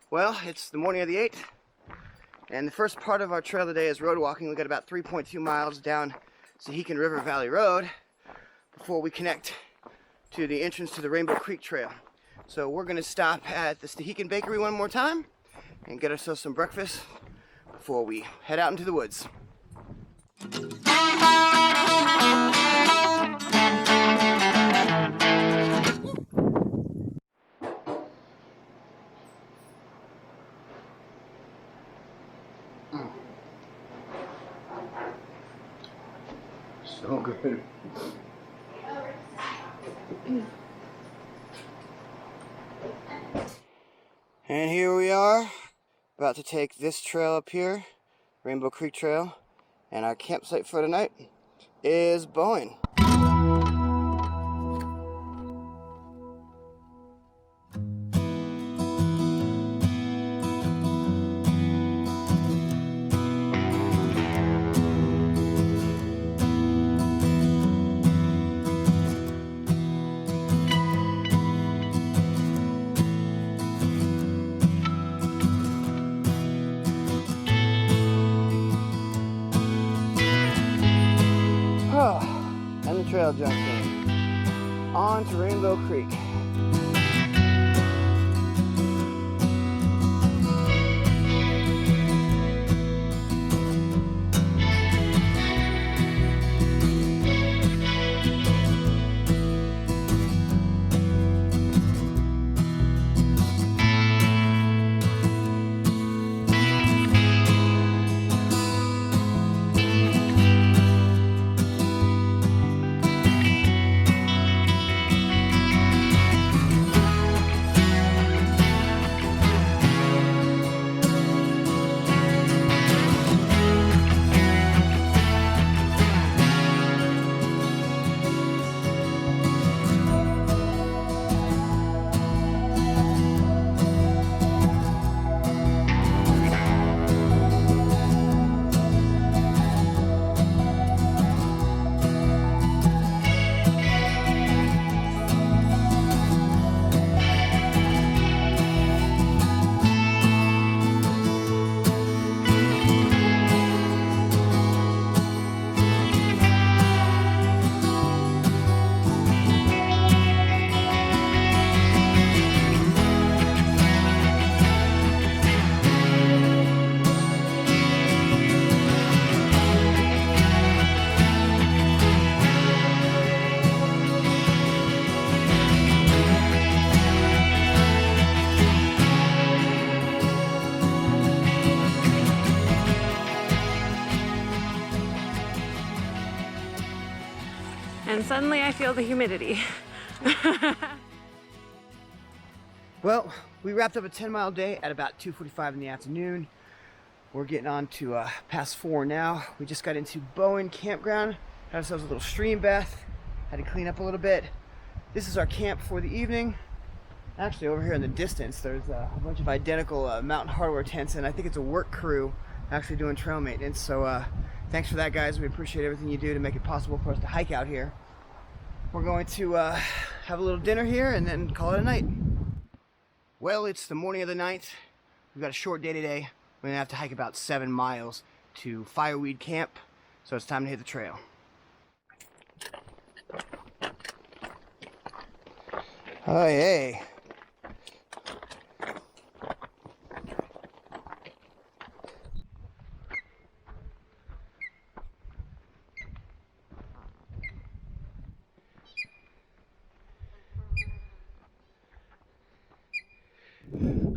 Well, it's the morning of the 8th, and the first part of our trail today is road walking. We got about 3.2 miles down Sahican River Valley Road before we connect to the entrance to the Rainbow Creek Trail. So we're gonna stop at the Sahican Bakery one more time and get ourselves some breakfast before we head out into the woods. So good. And here we are, about to take this trail up here, Rainbow Creek Trail, and our campsite for tonight is Bowen. And the trail junction. On to Rainbow Creek. And suddenly I feel the humidity. Well, we wrapped up a 10-mile day at about 2:45 in the afternoon. We're getting on to past 4 now. We just got into Bowen Campground, had ourselves a little stream bath, had to clean up a little bit. This is our camp for the evening. Actually, over here in the distance, there's a bunch of identical Mountain Hardware tents, and I think it's a work crew actually doing trail maintenance. So thanks for that, guys. We appreciate everything you do to make it possible for us to hike out here. We're going to have a little dinner here and then call it a night. Well, it's the morning of the 9th. We've got a short day today. We're gonna have to hike about 7 miles to Fireweed Camp, so it's time to hit the trail. Oh, hey.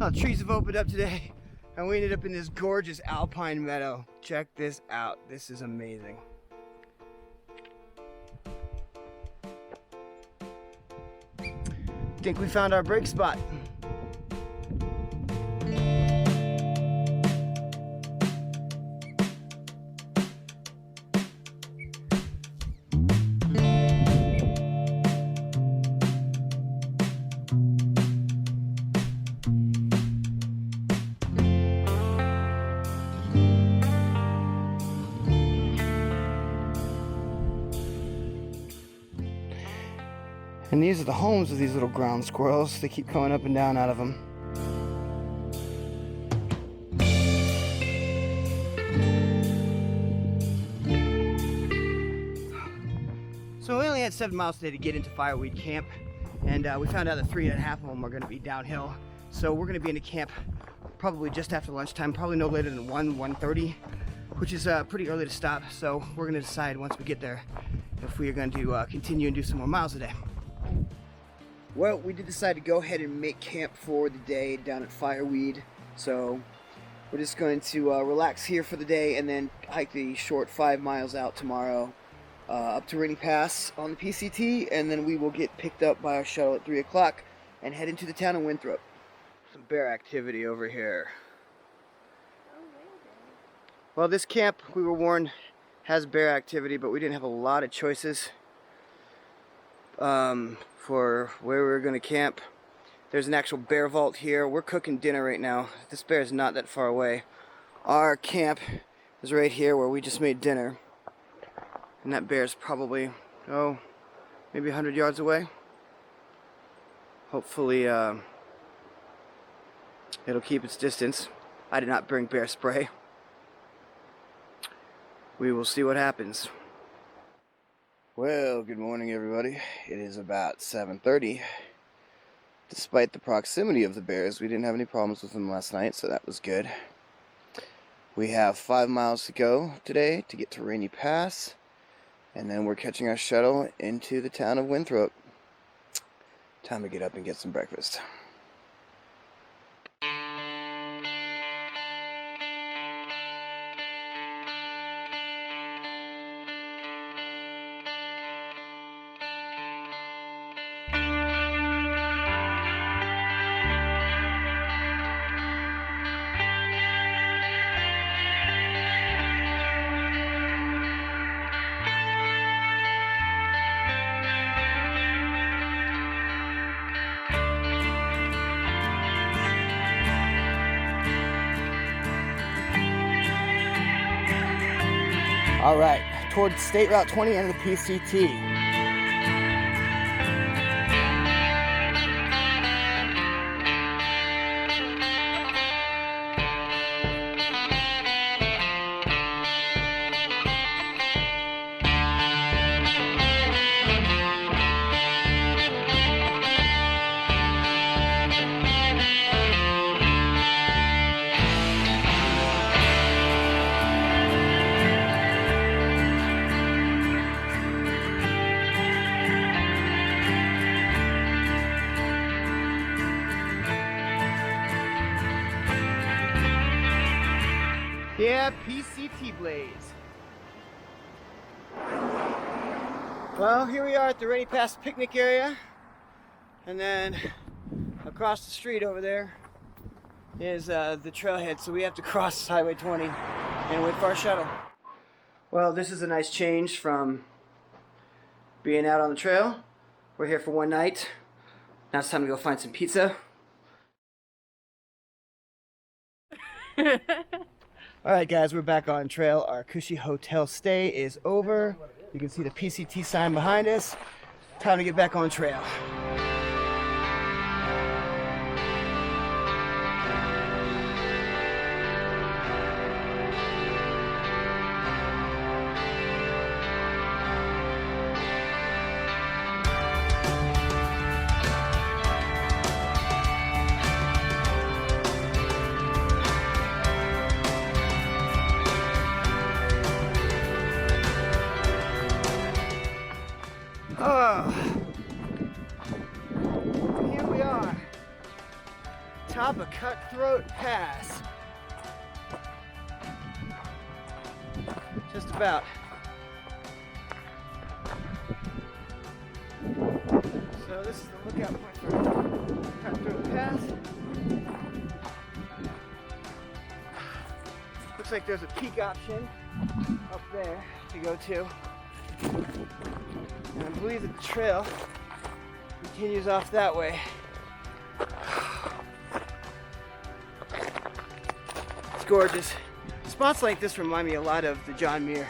Oh, trees have opened up today, and we ended up in this gorgeous alpine meadow. Check this out. This is amazing. I think we found our break spot. And these are the homes of these little ground squirrels. They keep coming up and down out of them. had 7 miles today to get into Fireweed Camp, and we found out that 3.5 of them are going to be downhill. So we're going to be in the camp probably just after lunchtime, probably no later than 1:30, which is pretty early to stop. So we're going to decide once we get there if we are going to continue and do some more miles today. Well, we did decide to go ahead and make camp for the day down at Fireweed. So we're just going to relax here for the day and then hike the short 5 miles out tomorrow up to Rainy Pass on the PCT, and then we will get picked up by our shuttle at 3 o'clock and head into the town of Winthrop. Some bear activity over here. Well, this camp, we were warned, has bear activity, but we didn't have a lot of choices for where we were going to camp. There's an actual bear vault here. We're cooking dinner right now. This bear is not that far away. Our camp is right here where we just made dinner. And that bear's probably, maybe 100 yards away. Hopefully, it'll keep its distance. I did not bring bear spray. We will see what happens. Well, good morning everybody. It is about 7:30. Despite the proximity of the bears, we didn't have any problems with them last night, so that was good. We have 5 miles to go today to get to Rainy Pass, and then we're catching our shuttle into the town of Winthrop. Time to get up and get some breakfast. All right, towards State Route 20 and the PCT. Yeah, PCT blades. Well, here we are at the Rainy Pass picnic area, and then across the street over there is the trailhead, so we have to cross Highway 20 and wait for our shuttle. Well, this is a nice change from being out on the trail. We're here for one night. Now it's time to go find some pizza. Alright guys, we're back on trail. Our cushy hotel stay is over. You can see the PCT sign behind us. Time to get back on trail. Here we are, top of Cutthroat Pass. Just about. So this is the lookout point for Cutthroat Pass. Looks like there's a peak option up there to go to. And I believe that the trail continues off that way. It's gorgeous. Spots like this remind me a lot of the John Muir.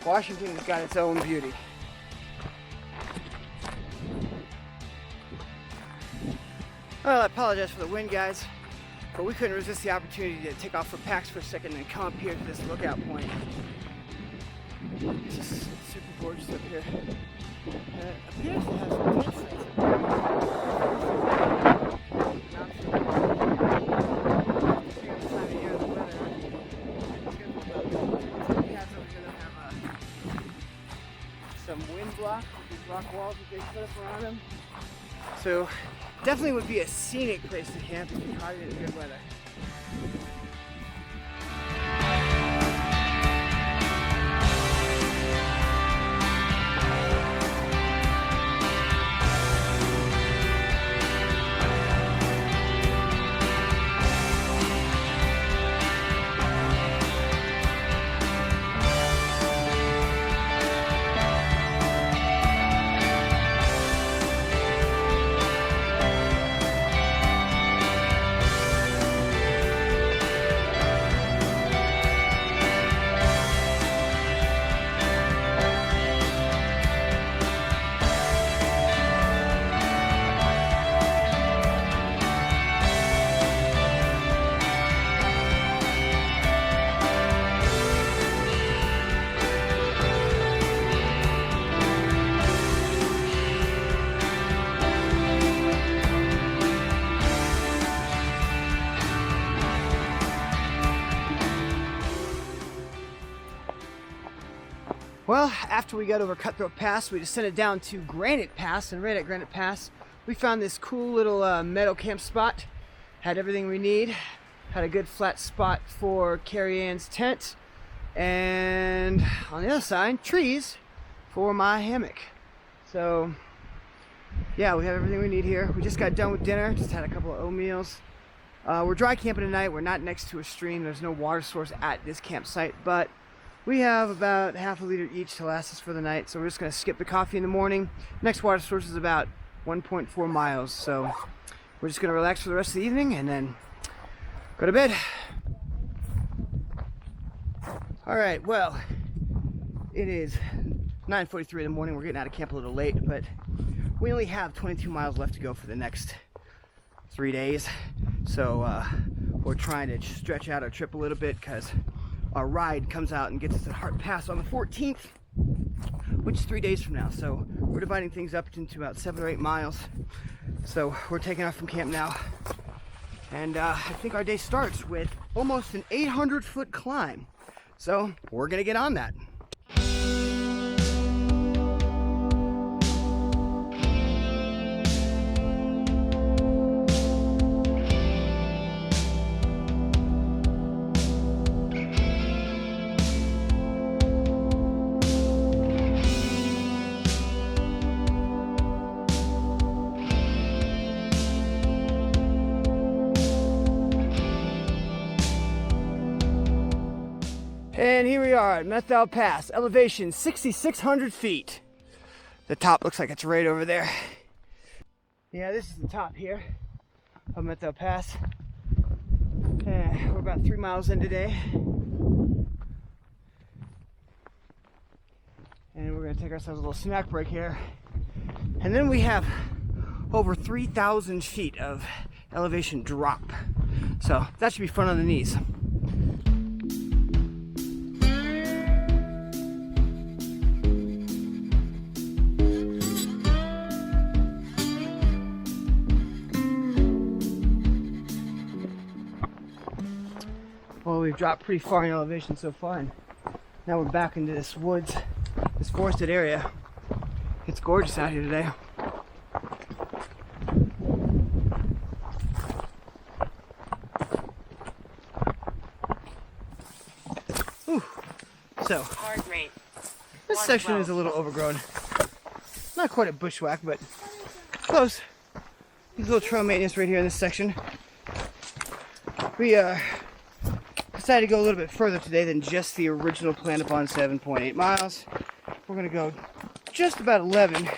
Washington has got its own beauty. Well, I apologize for the wind, guys, but we couldn't resist the opportunity to take off for packs for a second and come up here to this lookout point. It's just super gorgeous up here. appears to have some tent sites up there. Not sure. Depending on the time of year and the weather. We have over here that have some wind block with these rock walls that they put up around them. So definitely would be a scenic place to camp if you caught it in good weather. Well, after we got over Cutthroat Pass, we descended down to Granite Pass, and right at Granite Pass, we found this cool little meadow camp spot. Had everything we need, had a good flat spot for Kerry Ann's tent, and on the other side, trees for my hammock. So, yeah, we have everything we need here. We just got done with dinner, just had a couple of oatmeals. We're dry camping tonight. We're not next to a stream. There's no water source at this campsite, but we have about half a liter each to last us for the night, so we're just going to skip the coffee in the morning. Next water source is about 1.4 miles, so we're just going to relax for the rest of the evening and then go to bed. Alright, well, it is 9:43 in the morning. We're getting out of camp a little late, but we only have 22 miles left to go for the next 3 days, so we're trying to stretch out our trip a little bit because our ride comes out and gets us to Hart Pass on the 14th, which is 3 days from now. So we're dividing things up into about 7 or 8 miles. So we're taking off from camp now. And I think our day starts with almost an 800-foot climb. So we're gonna get on that. And here we are at McAllister Pass, elevation 6,600 feet. The top looks like it's right over there. Yeah, this is the top here of McAllister Pass. We're about 3 miles in today. And we're gonna take ourselves a little snack break here. And then we have over 3,000 feet of elevation drop. So that should be fun on the knees. Well, we've dropped pretty far in elevation so far, and now we're back into this woods, this forested area. It's gorgeous out here today. Ooh. So, this section is a little overgrown. Not quite a bushwhack, but close. There's a little trail maintenance right here in this section. We decided to go a little bit further today than just the original plan upon 7.8 miles. We're going to go just about 11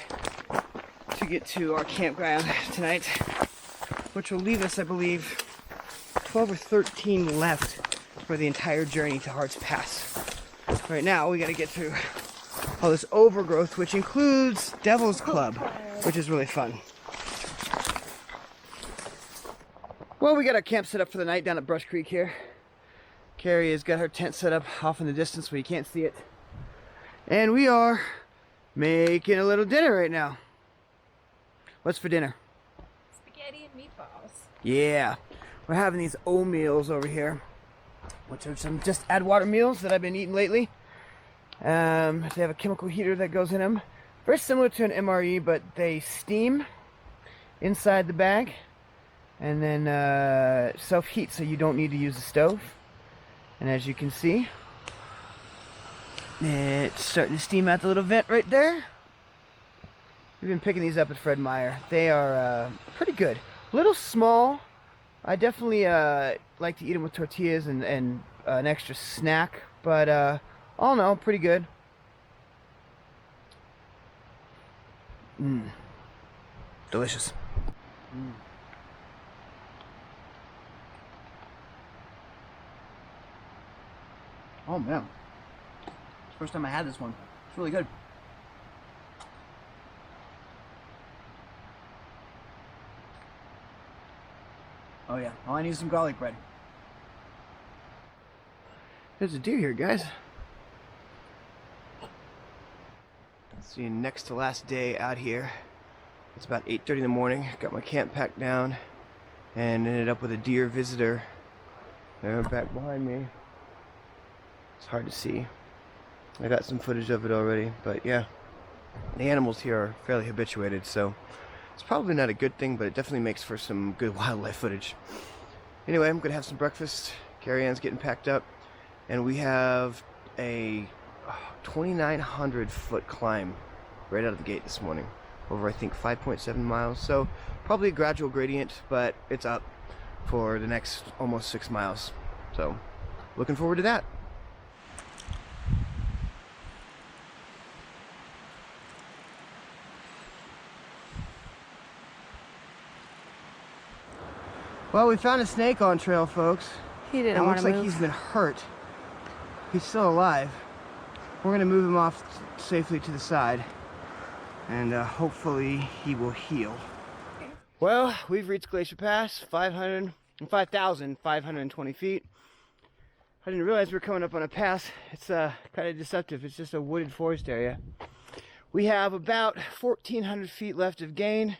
to get to our campground tonight, which will leave us, I believe, 12 or 13 left for the entire journey to Hart's Pass. Right now, we got to get through all this overgrowth, which includes Devil's Club, which is really fun. Well, we got our camp set up for the night down at Brush Creek here. Kerry has got her tent set up off in the distance where you can't see it. And we are making a little dinner right now. What's for dinner? Spaghetti and meatballs. Yeah, we're having these oatmeals over here, which are some just add water meals that I've been eating lately. They have a chemical heater that goes in them. Very similar to an MRE, but they steam inside the bag and then self-heat, so you don't need to use the stove. And as you can see, it's starting to steam out the little vent right there. We've been picking these up at Fred Meyer. They are pretty good. A little small. I definitely like to eat them with tortillas and an extra snack, but all in all, pretty good. Delicious. Oh man, first time I had this one. It's really good. Oh yeah, all I need is some garlic bread. There's a deer here, guys. See, next to last day out here. It's about 8:30 in the morning. Got my camp packed down and ended up with a deer visitor. They're back behind me. It's hard to see. I got some footage of it already, but yeah, the animals here are fairly habituated, so it's probably not a good thing, but it definitely makes for some good wildlife footage. Anyway, I'm gonna have some breakfast. Carrie Ann's getting packed up, and we have a 2,900 foot climb right out of the gate this morning, over I think 5.7 miles. So probably a gradual gradient, but it's up for the next almost 6 miles. So looking forward to that. Well, we found a snake on trail, folks. He didn't It want looks to like move. he's been hurt. He's still alive. We're gonna move him off safely to the side, and hopefully he will heal. Well, we've reached Glacier Pass, 5,520 feet. I didn't realize we were coming up on a pass. It's kind of deceptive. It's just a wooded forest area. We have about 1,400 feet left of gain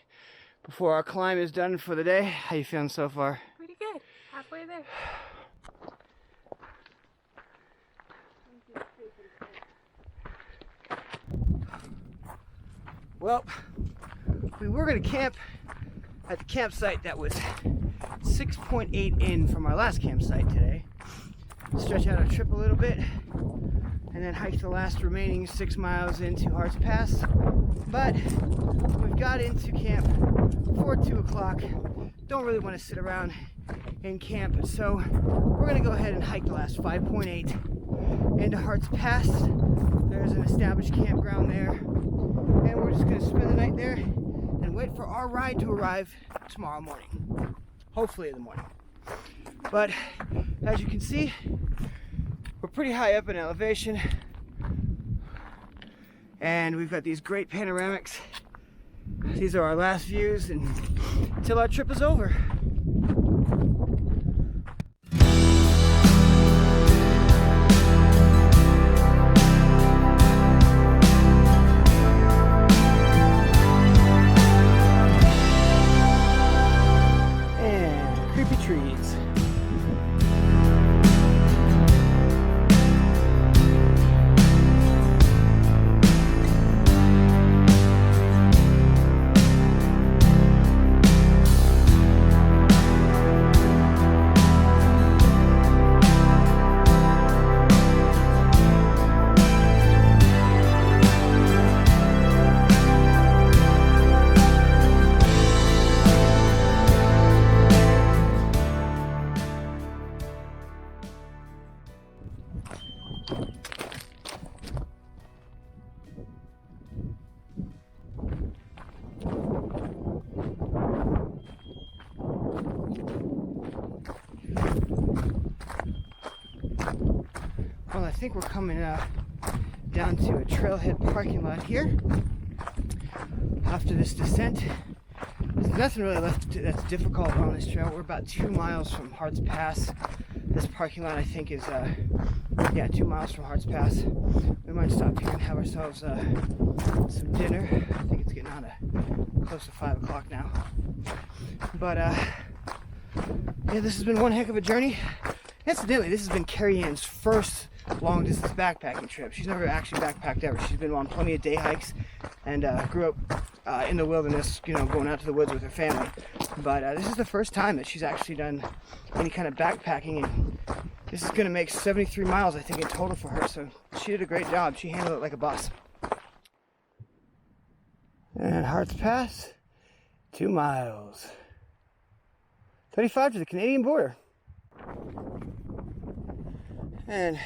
before our climb is done for the day. How you feeling so far? Pretty good. Halfway there. Well, we were going to camp at the campsite that was 6.8 in from our last campsite today. Stretch out our trip a little bit and then hike the last remaining 6 miles into Hart's Pass. But we've got into camp before 2 o'clock. Don't really want to sit around in camp, so we're going to go ahead and hike the last 5.8 into Hart's Pass. There's an established campground there, and we're just going to spend the night there and wait for our ride to arrive tomorrow morning. Hopefully in the morning. But as you can see, we're pretty high up in elevation, and we've got these great panoramics. These are our last views until our trip is over. And creepy trees. Well, I think we're coming down to a trailhead parking lot here after this descent. There's nothing really left that's difficult on this trail. We're about 2 miles from Hart's Pass. This parking lot, I think, is, yeah, 2 miles from Hart's Pass. We might stop here and have ourselves some dinner. I think it's getting on to close to 5 o'clock now. But, yeah, this has been one heck of a journey. Incidentally, this has been Kerry Ann's first long distance backpacking trip. She's never actually backpacked ever. She's been on plenty of day hikes and grew up in the wilderness, you know, going out to the woods with her family. But this is the first time that she's actually done any kind of backpacking, and this is going to make 73 miles, I think, in total for her. So she did a great job. She handled it like a boss. And Hart's Pass, 2 miles. 35 to the Canadian border. And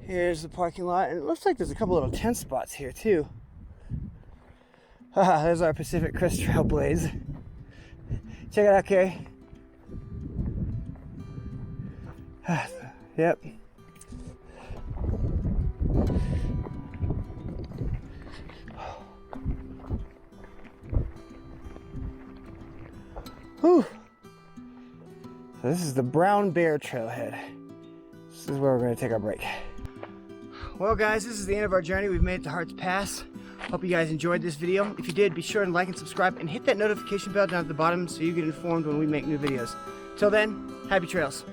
here's the parking lot, and it looks like there's a couple little tent spots here too. There's our Pacific Crest Trail blaze. Check it out, Kerry. Yep. Whew. So this is the Brown Bear Trailhead. This is where we're going to take our break. Well guys, this is the end of our journey. We've made it to Hart's Pass. Hope you guys enjoyed this video. If you did, be sure to like and subscribe and hit that notification bell down at the bottom so you get informed when we make new videos. Till then, happy trails.